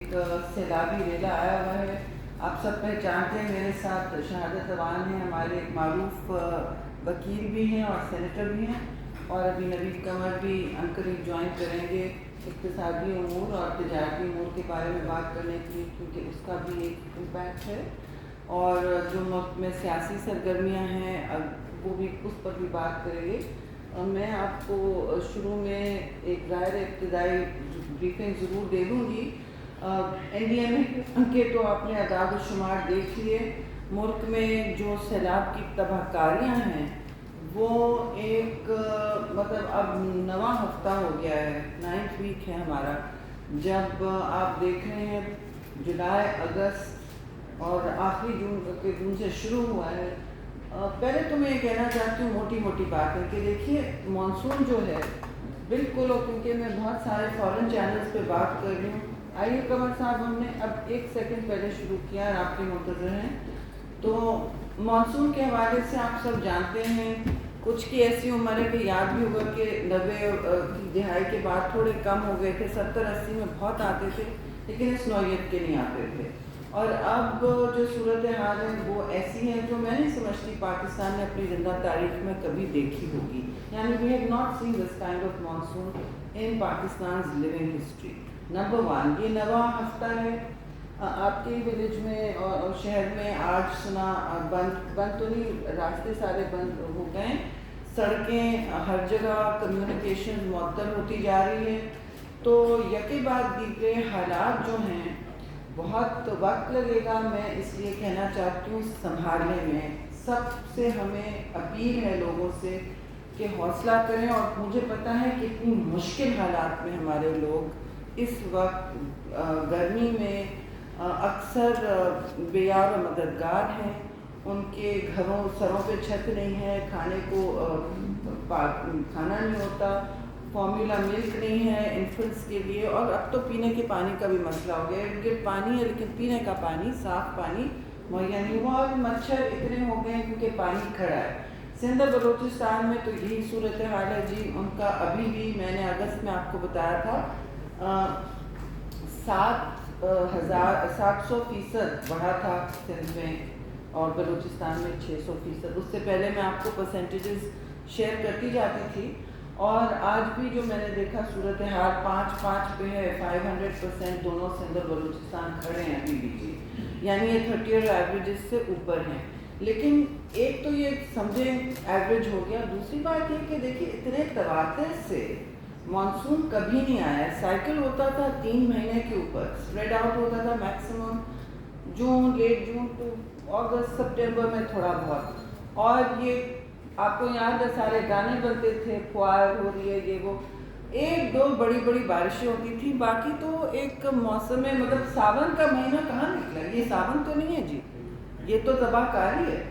ایک سیلابی ریلا آیا ہوا ہے. آپ سب پہچانتے ہیں. میرے ساتھ شہادت اوان ہیں, ہمارے ایک معروف وکیل بھی ہیں اور سینیٹر بھی ہیں, اور ابھی نوید قمر بھی انقریب جوائن کریں گے اقتصادی امور اور تجارتی امور کے بارے میں بات کرنے کے لیے, کیونکہ اس کا بھی ایک امپیکٹ ہے. اور جو ملک میں سیاسی سرگرمیاں ہیں وہ بھی اس پر بھی بات کریں گے. میں آپ کو شروع میں ایک ظاہر ابتدائی بریفنگ ضرور دے دوں گی. این ڈی ایم اے کے تو آپ نے اعداد و شمار دیکھ لیے. ملک میں جو سیلاب کی تباہ کاریاں ہیں وہ ایک مطلب اب 9واں ہفتہ ہو گیا ہے, 9th ویک ہے ہمارا. جب آپ دیکھ رہے ہیں جولائی, اگست اور آخری جون سے شروع ہوا ہے. پہلے تو میں یہ کہنا چاہتی ہوں موٹی موٹی بات ہے کہ دیکھیے مانسون جو ہے بالکل, اور کیونکہ میں بہت سارے فارن چینلز پہ بات کر رہی ہوں. آئیے قمر صاحب, ہم نے اب 1 سیکنڈ پہلے شروع کیا اور آپ کے منتظر ہیں. تو مانسون کے حوالے سے آپ سب جانتے ہیں, کچھ کی ایسی عمر ہے کہ یاد بھی ہوگا کہ 90 کی دہائی کے بعد تھوڑے کم ہو گئے تھے, 70-80 میں بہت آتے تھے لیکن اس نوعیت کے نہیں آتے تھے. اور اب جو صورتحال ہے وہ ایسی ہے جو میں نہیں سمجھتی پاکستان نے اپنی زندہ تاریخ میں کبھی دیکھی ہوگی. یعنی we have not seen this kind of monsoon in Pakistan's living history. Number 1, یہ 9واں ہفتہ ہے. آپ کے ولیج میں اور شہر میں آج سنا بند تو نہیں, راستے سارے بند ہو گئے, سڑکیں ہر جگہ, کمیونیکیشن معطل ہوتی جا رہی ہے. تو یکے بعد دیگرے حالات جو ہیں بہت وقت لگے گا. میں اس لیے کہنا چاہتی ہوں سنبھالنے میں سب سے ہمیں اپیل ہے لوگوں سے کہ حوصلہ کریں. اور مجھے پتہ ہے کہ اتنی مشکل حالات میں ہمارے لوگ اس وقت گرمی میں اکثر بے یار و مددگار ہیں. ان کے گھروں سروں پہ چھت نہیں ہے, کھانے کو کھانا نہیں ہوتا, فارمولا ملک نہیں ہے انفنٹس کے لیے, اور اب تو پینے کے پانی کا بھی مسئلہ ہو گیا ہے کیونکہ پانی ہے لیکن پینے کا پانی, صاف پانی مہیا نہیں ہوا. اور مچھر اتنے ہو گئے ہیں کیونکہ پانی کھڑا ہے. سندھ بلوچستان میں تو یہی صورتحال ہے جی. ان کا ابھی بھی میں نے اگست میں آپ کو بتایا تھا 700% بڑھا تھا سندھ میں, اور بلوچستان میں 600%. اس سے پہلے میں آپ کو پرسنٹیجز شیئر کرتی جاتی تھی. اور آج بھی جو میں نے دیکھا صورتحال 5 پہ ہے, 500% دونوں سندھ اور بلوچستان کھڑے ہیں ابھی بھی جی. یعنی یہ 30 ایئر ایوریجز سے اوپر ہیں. لیکن ایک تو یہ سمجھیں ایوریج ہو گیا. دوسری بات یہ کہ دیکھیے اتنے تواتر سے مانسون کبھی نہیں آیا. سائیکل ہوتا تھا 3 مہینے کے اوپر, اسپریڈ آؤٹ ہوتا تھا میکسیمم جون, لیٹ جون ٹو اگست سپٹمبر میں تھوڑا بہت. اور یہ آپ کو یاد ہے سارے گانے بنتے تھے, فوار ہو رہی ہے یہ وہ, 1-2 بڑی بڑی بارشیں ہوتی تھیں. باقی تو ایک موسم میں مطلب ساون کا مہینہ کہاں نکلا, یہ ساون تو نہیں ہے جی, یہ تو تباہ کاری ہے.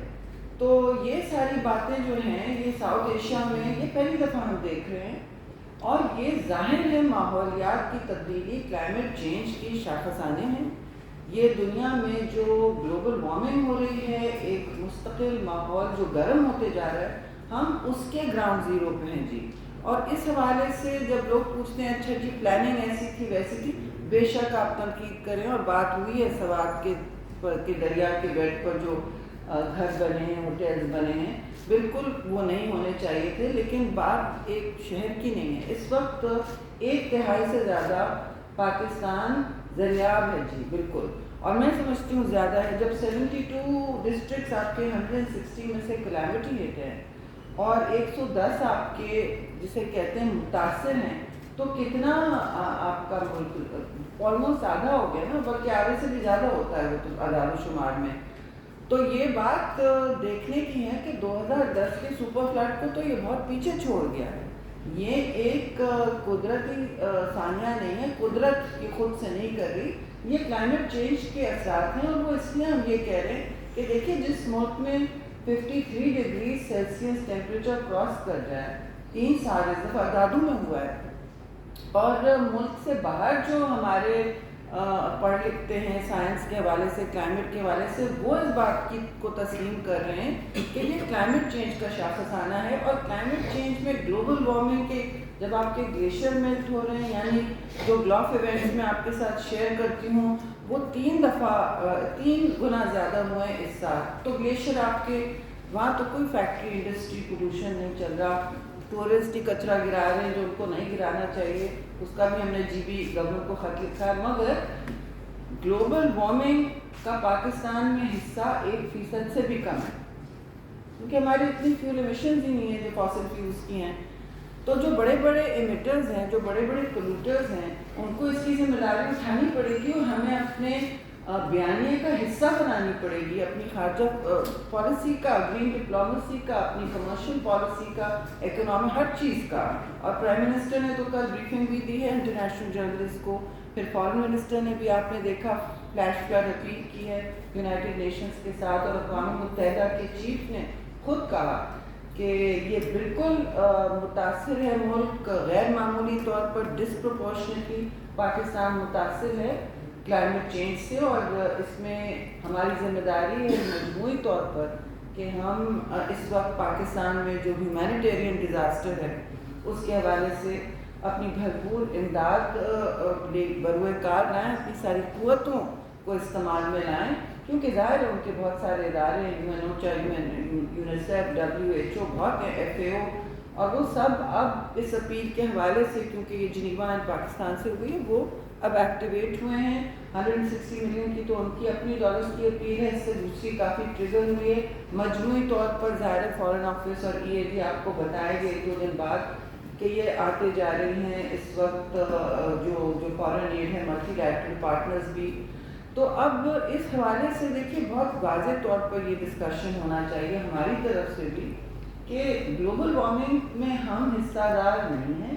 تو یہ ساری باتیں جو ہیں یہ ساؤتھ ایشیا میں یہ پہلی دفعہ ہم دیکھ رہے ہیں. اور یہ ظاہر ہے ماحولیات کی تبدیلی, کلائمیٹ چینج کی شاخسانے ہیں. یہ دنیا میں جو گلوبل وارمنگ ہو رہی ہے, ایک مستقل ماحول جو گرم ہوتے جا رہا ہے, ہم اس کے گراؤنڈ زیرو پہ ہیں جی. اور اس حوالے سے جب لوگ پوچھتے ہیں اچھا جی پلاننگ ایسی تھی ویسی تھی, بے شک آپ تنقید کریں. اور بات ہوئی ہے سوات کے دریا کے بیٹ پر جو گھر بنے ہیں, ہوٹلز بنے ہیں, بالکل وہ نہیں ہونے چاہیے تھے. لیکن بات ایک شہر کی نہیں ہے. اس وقت 1/3 سے زیادہ پاکستان دریاب ہے جی, بالکل. اور میں سمجھتی ہوں زیادہ ہے. جب 72 ڈسٹرکٹس آپ کے 160 میں سے کلیمٹی ہٹ ہے اور 110 آپ کے جسے کہتے ہیں متاثر ہیں, تو کتنا آپ کا ملک آلموسٹ آدھا ہو گیا نا, بلکہ آدھے سے بھی زیادہ ہوتا ہے وہ تو اعداد و شمار میں. تو یہ بات دیکھنے کی ہے کہ 2010 کے سپر فلڈ کو تو یہ بہت پیچھے چھوڑ گیا ہے. یہ ایک قدرتی ثانیہ نہیں ہے, قدرت کی خود سے نہیں کر رہی, یہ کلائمیٹ چینج کے اثرات ہیں. اور وہ اس لیے ہم یہ کہہ رہے ہیں کہ دیکھیں جس ملک میں 53 ڈگری سیلسیس ٹیمپریچر کراس کر جائے 3 سال, اس دفعہ دادو میں ہوا ہے. اور ملک سے باہر جو ہمارے پڑھ لکھتے ہیں سائنس کے حوالے سے، کلائمیٹ کے حوالے سے، وہ اس بات کو تسلیم کر رہے ہیں کہ یہ کلائمیٹ چینج کا شاخسانہ ہے. اور کلائمیٹ چینج میں گلوبل وارمنگ کے جب آپ کے گلیشیئر میلٹ ہو رہے ہیں، یعنی جو گلوف ایونٹس میں آپ کے ساتھ شیئر کرتی ہوں وہ 3 گنا زیادہ ہوئے ہیں اس سال. تو گلیشیئر آپ کے وہاں تو کوئی فیکٹری انڈسٹری پولوشن نہیں چل رہا، ٹورسٹ ہی کچرا گرا رہے ہیں جو ان کو نہیں گرانا چاہیے. اس کا بھی ہم نے جی بی گورنر کو خط لکھا ہے. مگر گلوبل وارمنگ کا پاکستان میں حصہ 1% سے بھی کم ہے، کیونکہ ہماری اتنی فیول ایمیشنز ہی نہیں ہیں جو فاسل فیولز کی ہیں. تو جو بڑے بڑے ایمیٹرز ہیں، جو بڑے بڑے پولوٹرز ہیں، ان کو اس کی ذمہ داری اٹھانی پڑے گی اور ہمیں اپنے بیانیے کا حصہ بنانی پڑے گی، اپنی خارجہ پالیسی کا، گرین ڈپلومیسی کا، اپنی کمرشل پالیسی کا، اکنامی، ہر چیز کا. اور پرائم منسٹر نے تو کل بریفنگ بھی دی ہے انٹرنیشنل جرنلسٹ کو. پھر فارن منسٹر نے بھی آپ نے دیکھا فلیش فلڈ اپیل کی ہے یونائٹڈ نیشنز کے ساتھ. اور اقوام متحدہ کے چیف نے خود کہا کہ یہ بالکل متاثر ہے ملک، غیر معمولی طور پر ڈسپروپورشنیٹلی پاکستان متاثر ہے کلائمیٹ چینج سے. اور اس میں ہماری ذمہ داری ہے مجموعی طور پر کہ ہم اس وقت پاکستان میں جو ہیومینیٹیرین ڈیزاسٹر ہے اس کے حوالے سے اپنی بھرپور امداد بروئے کار لائیں، اپنی ساری قوتوں کو استعمال میں لائیں. کیونکہ ظاہر ہے ان کے بہت سارے ادارے ہیں، یو این او، چاہے یونیسیف، WHO، بہت ہیں، FAO، اور وہ سب اب اس اپیل کے حوالے سے، کیونکہ یہ جنیوا پاکستان سے ہوئی ہے، وہ اب ایکٹیویٹ ہوئے ہیں. 160 ملین کی تو ان کی اپنی ڈالرز کی اپیل ہے، اس سے دوسری کافی ٹریگر ہوئی ہے. مجموعی طور پر ظاہر فارن آفس اور EAD آپ کو بتائے گئے 2 دن بعد کہ یہ آتے جا رہی ہیں اس وقت جو فارن ایڈ ہے، ملٹی لیٹرل پارٹنرز بھی. تو اب اس حوالے سے دیکھیے بہت واضح طور پر یہ ڈسکشن ہونا چاہیے ہماری طرف سے بھی کہ گلوبل وارمنگ میں ہم حصہ دار نہیں ہیں،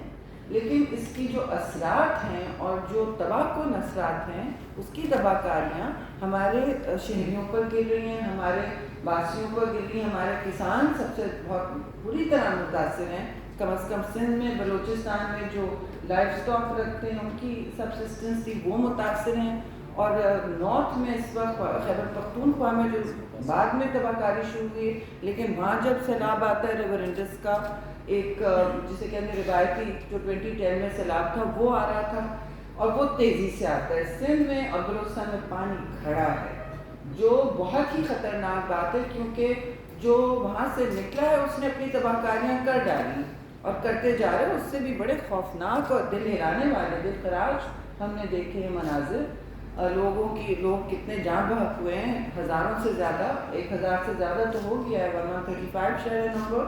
لیکن اس کی جو اثرات ہیں اور جو تباہ کن اثرات ہیں اس کی تباہ کاریاں ہمارے شہریوں پر گر رہی ہیں، ہمارے باسیوں پر گر رہی ہیں. ہمارے کسان سب سے بہت بری طرح متاثر ہیں. کم از کم سندھ میں، بلوچستان میں جو لائف سٹاک رکھتے ہیں ان کی سبسسٹنس تھی وہ متاثر ہیں. اور نارتھ میں اس وقت خیبر پختونخوا میں جو بعد میں تباہ کاری شروع ہوئی، لیکن وہاں جب سیلاب آتا ہے ریور انڈس کا ایک جسے کہتے ہیں روایتی جو 2010 میں سیلاب تھا وہ آ رہا تھا اور وہ تیزی سے آتا ہے. سندھ میں اور بلوچستان میں پانی کھڑا ہے جو بہت ہی خطرناک بات ہے، کیونکہ جو وہاں سے نکلا ہے اس نے اپنی تباہ کاریاں کر ڈالی اور کرتے جا رہے ہیں. اس سے بھی بڑے خوفناک اور دل ہلانے والے، دل خراش ہم نے دیکھے ہیں مناظر. لوگ کتنے جاں بحق ہوئے ہیں، ہزاروں سے زیادہ، 1000 سے زیادہ تو ہو گیا ہے، 135 شہر ہے نمبر.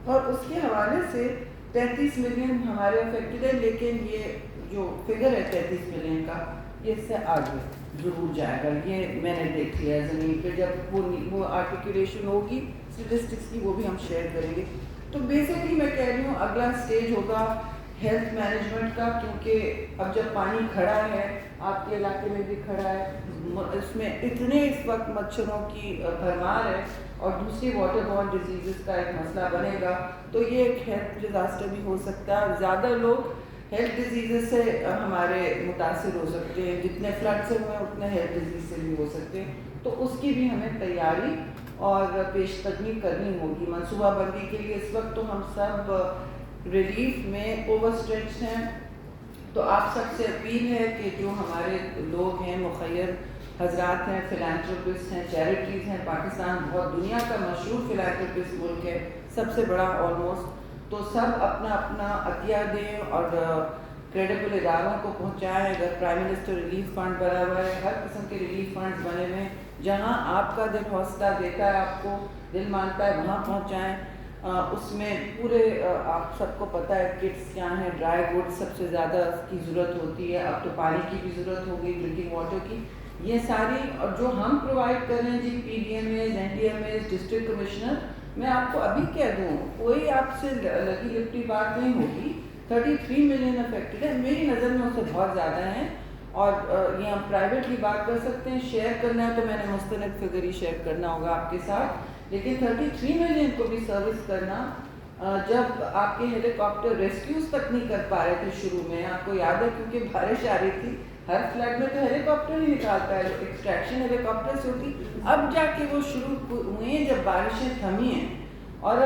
اور اس کے حوالے سے 33 ملین ہمارے افیکٹڈ ہے، لیکن یہ جو فگر ہے 33 ملین کا یہ اس سے آگے ضرور جائے گا. یہ میں نے دیکھ لیا ہے زمین پہ. جب وہ آرٹیکولیشن ہوگی اسٹیٹسٹکس کی وہ بھی ہم شیئر کریں گے. تو بیسکلی میں کہہ رہی ہوں اگلا اسٹیج ہوگا ہیلتھ مینجمنٹ کا، کیونکہ اب جب پانی کھڑا ہے، آپ کے علاقے میں بھی کھڑا ہے، اس میں اتنے اس وقت مچھروں کی بھرمار ہے اور دوسری واٹر بورن ڈیزیزز کا ایک مسئلہ بنے گا، تو یہ ایک ہیلتھ ڈیزاسٹر بھی ہو سکتا ہے. اور زیادہ لوگ ہیلتھ ڈیزیزز سے ہمارے متاثر ہو سکتے ہیں، جتنے فلڈ سے ہوئے اتنے ہیلتھ ڈیزیز سے بھی ہو سکتے ہیں. تو اس کی بھی ہمیں تیاری اور پیش قدمی کرنی ہوگی منصوبہ بندی کے لیے. اس وقت تو ہم سب ریلیف میں اوور اسٹریچ ہیں. تو آپ سب سے اپیل ہے کہ جو ہمارے لوگ ہیں، مخیر حضرات ہیں، فلانتھروپسٹ ہیں، چیریٹیز ہیں، پاکستان بہت دنیا کا مشہور فلانتھروپسٹ ملک ہے، سب سے بڑا آلموسٹ. تو سب اپنا اپنا عطیہ دیں اور کریڈیبل اداروں کو پہنچائیں. اگر پرائم منسٹر ریلیف فنڈ بنا ہوا ہے، ہر قسم کے ریلیف فنڈز بنے ہوئے ہیں، جہاں آپ کا دل حوصلہ دیتا ہے، آپ کو دل مانتا ہے وہاں پہنچائیں. اس میں پورے آپ سب کو پتہ ہے کٹس کیا ہیں. ڈرائی گوڈ سب سے زیادہ اس کی ضرورت ہوتی ہے، اب تو پانی کی بھی ضرورت ہوگی، ڈرنکنگ واٹر کی. یہ ساری اور جو ہم پرووائڈ کر رہے ہیں جی، PDMAs، NDMAs، ڈسٹرکٹ کمشنر، میں آپ کو ابھی کہہ دوں کوئی آپ سے لگی لپٹی بات نہیں ہوگی. 33 ملین افیکٹڈ ہے، میری نظر میں اس سے بہت زیادہ ہیں. اور یہ ہم پرائیویٹلی بات کر سکتے ہیں. شیئر کرنا ہے تو میں نے مستند فگر ہی شیئر کرنا ہوگا آپ کے ساتھ. لیکن 33 ملین کو بھی سروس کرنا، جب آپ کے ہیلی کاپٹر ریسکیوز تک نہیں کر پا رہے تھے شروع میں، آپ کو یاد ہے کیونکہ بارش آ رہی تھی، ہر فلڈ میں تو ہیلی کاپٹر ہی نکالتا ہے، ایکسٹریکشن ہیلی کاپٹر سے ہوتی، اب جا کے وہ شروع ہوئے ہیں جب بارشیں تھمی ہیں. اور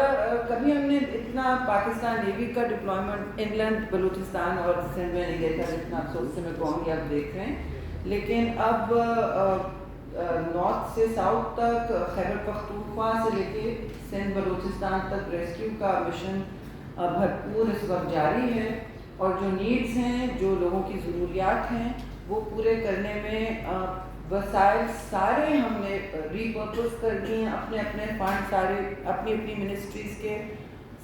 کبھی ہم نے اتنا پاکستان نیوی کا ڈپلائمنٹ انگلینڈ بلوچستان اور سندھ میں نہیں دیکھا جتنا افسوس سے میں کہوں گی آپ دیکھ رہے ہیں. لیکن اب نارتھ سے ساؤتھ تک خیبر پختونخوا سے لے کے سندھ بلوچستان تک ریسکیو کا مشن بھرپور اس وقت جاری ہے. اور جو نیڈز ہیں، جو لوگوں کی ضروریات ہیں، وہ پورے کرنے میں وسائل سارے ہم نے ری پرپز کر دیے ہیں. اپنے اپنے فنڈ سارے اپنی اپنی منسٹریز کے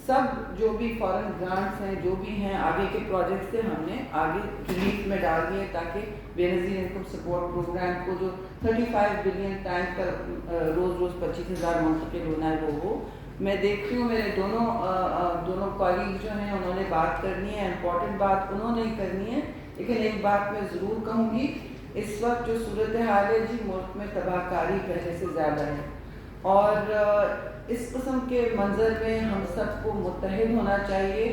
سب جو بھی فارن گرانٹس ہیں جو بھی ہیں آگے کے پروجیکٹس سے ہم نے آگے ریلیف میں ڈال دیے تاکہ بے نظیر انکم سپورٹ پروگرام کو جو 35 بلین ٹائم کا روز روز 25,000 منتقل ہونا ہے وہ ہو. میں دیکھتی ہوں میرے دونوں کالیگ جو ہیں انہوں نے بات کرنی ہے، امپورٹنٹ بات انہوں نے کرنی ہے. لیکن ایک بات میں ضرور کہوں گی، اس وقت جو صورتحال ہے جی ملک میں تباہ کاری پہلے سے زیادہ ہے، اور اس قسم کے منظر میں ہم سب کو متحد ہونا چاہیے.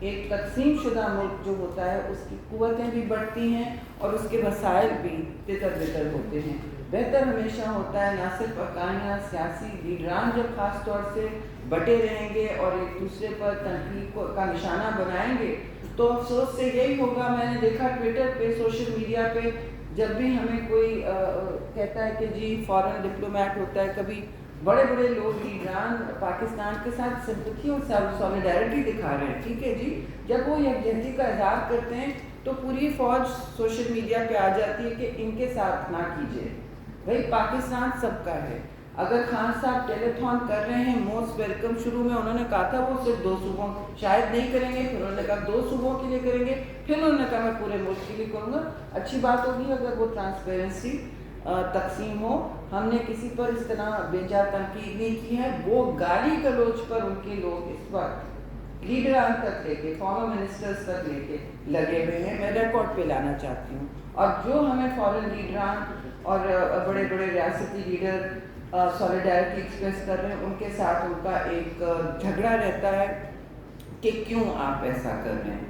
ایک تقسیم شدہ ملک جو ہوتا ہے اس کی قوتیں بھی بڑھتی ہیں اور اس کے وسائل بھی تتر بتر ہوتے ہیں. بہتر ہمیشہ ہوتا ہے نہ صرف ارکانیہ سیاسی لیڈران جب خاص طور سے بٹے رہیں گے اور ایک دوسرے پر تنقید کا نشانہ بنائیں گے تو افسوس سے یہی ہوگا. میں نے دیکھا ٹویٹر پہ، سوشل میڈیا پہ، جب بھی ہمیں کوئی کہتا ہے کہ جی فارن ڈپلومیٹ ہوتا ہے، کبھی بڑے بڑے لوگ لیڈران پاکستان کے ساتھ سمپتھی اور سالیڈیرٹی دکھا رہے ہیں، ٹھیک ہے جی، جب وہ یکجہتی کا اظہار کرتے ہیں تو پوری فوج سوشل میڈیا پہ آ جاتی ہے کہ ان کے ساتھ نہ کیجیے. بھائی پاکستان سب کا ہے. اگر خان صاحب ٹیلی تھون کر رہے ہیں موسٹ ویلکم، شروع میں انہوں نے کہا تھا وہ صرف 2 صوبوں شاید نہیں کریں گے، پھر انہوں نے کہا 2 صوبوں کے لیے کریں گے، پھر انہوں نے کہا میں پورے ملک کے لیے کروں گا. اچھی بات ہوگی اگر وہ ٹرانسپیرنسی تقسیم ہو. ہم نے کسی پر اس طرح بے جا تنقید نہیں کی ہے. وہ گالی گلوچ پر ان کے لوگ اس وقت لیڈران تک لے کے فارمر منسٹرز تک لے کے لگے ہوئے ہیں. میں ریکارڈ پہ لانا چاہتی ہوں. اور جو ہمیں فارن لیڈران اور بڑے بڑے ریاستی لیڈر سالیڈیرٹی ایکسپریس کر رہے ہیں ان کے ساتھ ان کا ایک جھگڑا رہتا ہے کہ کیوں آپ ایسا کر رہے ہیں.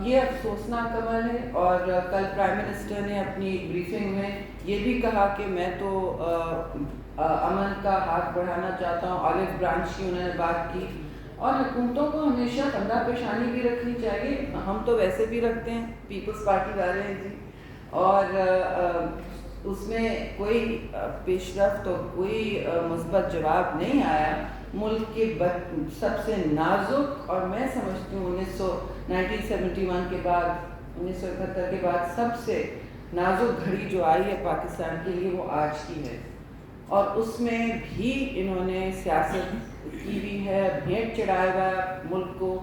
یہ افسوسناک عمل ہے. اور کل پرائم منسٹر نے اپنی بریفنگ میں یہ بھی کہا کہ میں تو امن کا ہاتھ بڑھانا چاہتا ہوں. آلف برانچ کی انہوں نے بات کی. اور حکومتوں کو ہمیشہ خندہ پیشانی بھی رکھنی چاہیے. ہم تو ویسے بھی رکھتے ہیں، پیپلز پارٹی والے ہیں جی، اور اس میں کوئی پیش رفت اور کوئی مثبت جواب نہیں آیا. ملک کے سب سے نازک، اور میں سمجھتی ہوں 1971 کے بعد 1971 کے بعد سب سے نازک گھڑی جو آئی ہے پاکستان کے لیے وہ آج کی ہے. اور اس میں بھی انہوں نے سیاست کی بھی ہے، بھیٹ چڑھایا ہوا ہے ملک کو.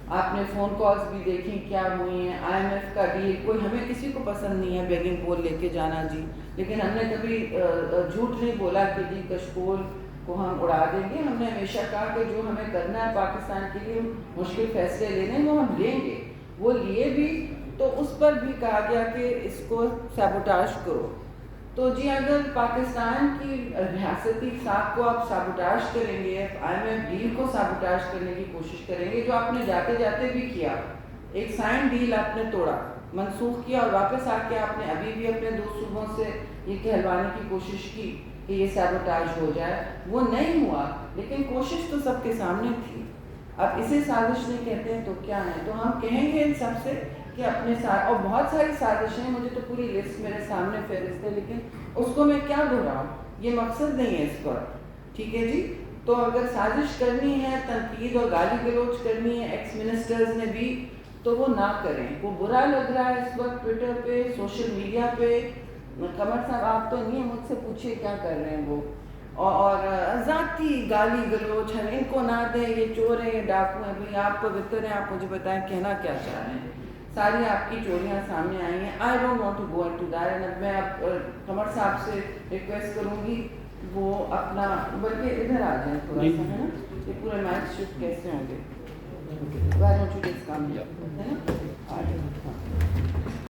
آپ نے فون کالز بھی دیکھی کیا ہوئی ہیں. IMF کا ڈیل، کوئی ہمیں کسی کو پسند نہیں ہے بیگنگ بول لے کے جانا جی، لیکن ہم نے کبھی جھوٹ نہیں بولا کہ جی کشکول کو ہم اڑا دیں گے. ہم نے ہمیشہ کہا کہ جو ہمیں کرنا ہے پاکستان کے لیے مشکل فیصلے لینے وہ ہم لیں گے. وہ لیے بھی، تو اس پر بھی کہا گیا کہ اس کو سیبوٹاژ کرو. تو جی اگر پاکستان کی ریاستی ساکھ کو آپ سابوٹاژ کریں گے، IMF ڈیل کو سابوٹاژ کرنے کی کوشش کریں گے، جو آپ نے جاتے جاتے بھی کیا. ایک سائن ڈیل آپ نے توڑا، منسوخ کیا، اور واپس آ کے آپ نے ابھی بھی اپنے 2 صوبوں سے یہ کہلوانے کی کوشش کی کہ یہ سابوٹاژ ہو جائے. وہ نہیں ہوا، لیکن کوشش تو سب کے سامنے تھی. اب اسے سازش نہیں کہتے ہیں تو کیا ہے؟ تو ہم کہیں گے ان سب سے کہ اپنے ساتھ، اور بہت ساری سازشیں، مجھے تو پوری لسٹ میرے سامنے فہرست ہے، لیکن اس کو میں کیا دہراؤں، یہ مقصد نہیں ہے اس پر، ٹھیک ہے جی. تو اگر سازش کرنی ہے، تنقید اور گالی گلوچ کرنی ہے ایکس منسٹرز نے بھی، تو وہ نہ کریں. وہ برا لگ رہا ہے اس وقت ٹویٹر پہ، سوشل میڈیا پہ. قمر صاحب آپ تو نہیں، مجھ سے پوچھیے کیا کر رہے ہیں وہ، اور ذاتی گالی گلوچ ہے، ان کو نہ دیں، یہ چور ہیں، یہ ڈاکو ہیں. بھائی آپ پوتر ہیں، آپ مجھے بتائیں کہنا کیا چاہ رہے ہیں. ساری آپ کی چوریاں سامنے آئی ہیں. I don't want to go into that. میں اب قمر صاحب سے ریکویسٹ کروں گی وہ اپنا، بلکہ ادھر آ جائیں تھوڑا سا، ہے نا، یہ پورے نائٹ شفٹ کیسے ہوں گے. ہے نا، آ جائیں.